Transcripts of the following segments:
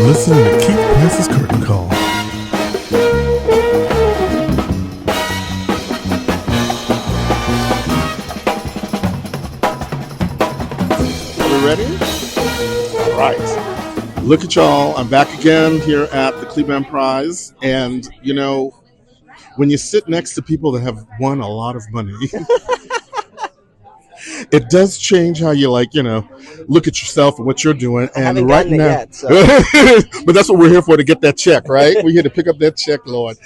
listening to Keith Price's Curtain Call. Are we ready? All right. Look at y'all. I'm back again here at the Kleban Prize. And, you know, when you sit next to people that have won a lot of money, it does change how you, like, you know, look at yourself and what you're doing. And I haven't right gotten it now, yet, so. but that's what we're here for, to get that check, right? We're here to pick up that check, Lord.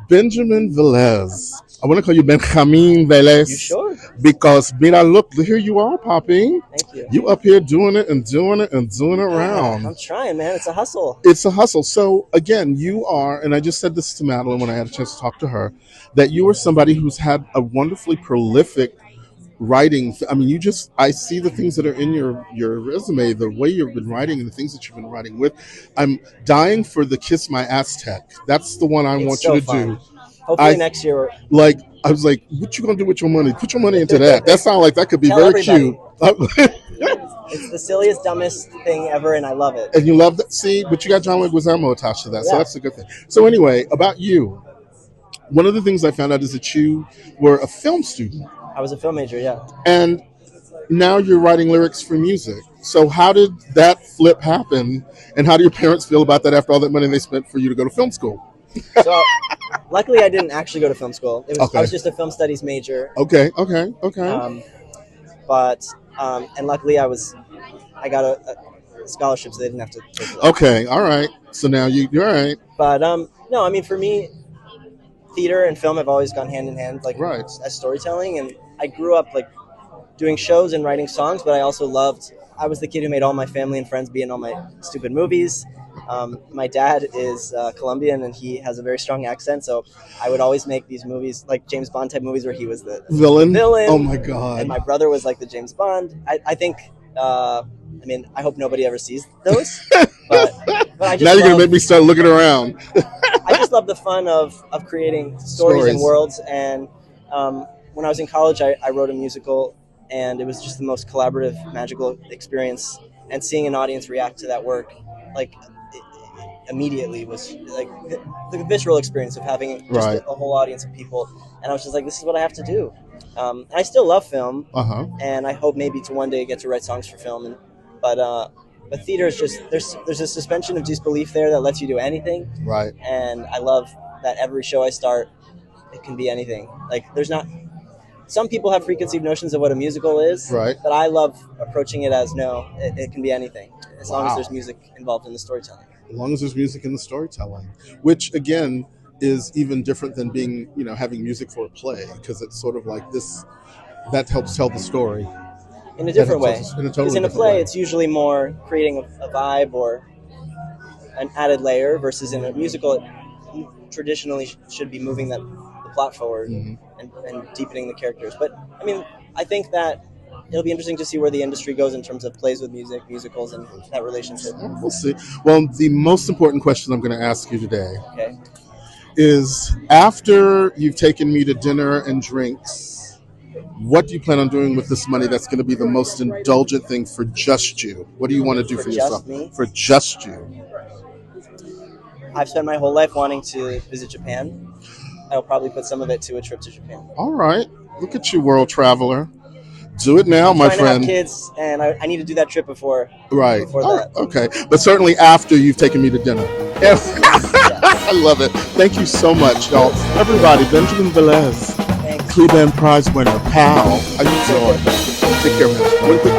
Benjamin Velez. I want to call you Benjamin Velez. You sure? Because, mira, look, here you are, Poppy. Thank you. You up here doing it and doing it and doing it around. I'm trying, man. It's a hustle. It's a hustle. So, again, you are, and I just said this to Madeline when I had a chance to talk to her, that you are somebody who's had a wonderfully prolific writing. I mean, I see the things that are in your resume, the way you've been writing and the things that you've been writing with. I'm dying for the Kiss My Aztec. That's the one I want you to do. Hopefully next year. Like, I was like, what you going to do with your money? Put your money into that. That sounds like that could be very cute. It's the silliest, dumbest thing ever, and I love it. And you love that? See, but you got John Leguizamo attached to that, so that's a good thing. So anyway, about you. One of the things I found out is that you were a film student. I was a film major, yeah. And now you're writing lyrics for music. So how did that flip happen? And how do your parents feel about that after all that money they spent for you to go to film school? So, luckily, I didn't actually go to film school. I was just a film studies major. Okay. And luckily, I got a scholarship, so they didn't have to pay for that. Okay, all right. So now you're all right. But no, I mean, for me, theater and film have always gone hand in hand, like as storytelling. And I grew up like doing shows and writing songs, but I also I was the kid who made all my family and friends be in all my stupid movies. My dad is Colombian, and he has a very strong accent, so I would always make these movies, like James Bond type movies, where he was the villain. Oh my God! And my brother was like the James Bond. I think. I mean, I hope nobody ever sees those. But I just now you're gonna make me start looking around. I just love the fun of creating stories and worlds. And when I was in college, I wrote a musical, and it was just the most collaborative, magical experience. And seeing an audience react to that work, like, immediately was like the visceral experience of having just a whole audience of people. And I was just like, this is what I have to do. I still love film, and I hope maybe to one day get to write songs for film. But theater is just there's a suspension of disbelief there that lets you do anything. Right. And I love that every show I start, it can be anything. Like, there's not. Some people have preconceived notions of what a musical is, but I love approaching it as it can be anything, as long as there's music involved in the storytelling. As long as there's music in the storytelling, which again is even different than being, having music for a play, because it's sort of like this that helps tell the story in a different way. Because in a play, it's usually more creating a vibe or an added layer, versus in a musical, it traditionally should be moving the plot forward and deepening the characters. But I mean, I think that it'll be interesting to see where the industry goes in terms of plays with music, musicals, and that relationship. We'll see. Well, the most important question I'm going to ask you today is, after you've taken me to dinner and drinks, what do you plan on doing with this money that's going to be the most indulgent thing for just you? What do you want to do for yourself? Me? For just you. I've spent my whole life wanting to visit Japan. I'll probably put some of it to a trip to Japan. All right. Look at you, world traveler. Do it now, my friend. I'm trying to have kids, and I need to do that trip before. Right. Before that. Okay. But certainly after you've taken me to dinner. I love it. Thank you so much, y'all. Everybody, Benjamin Velez, Kleban Prize winner, pal. How you doing? Take care, man. One quick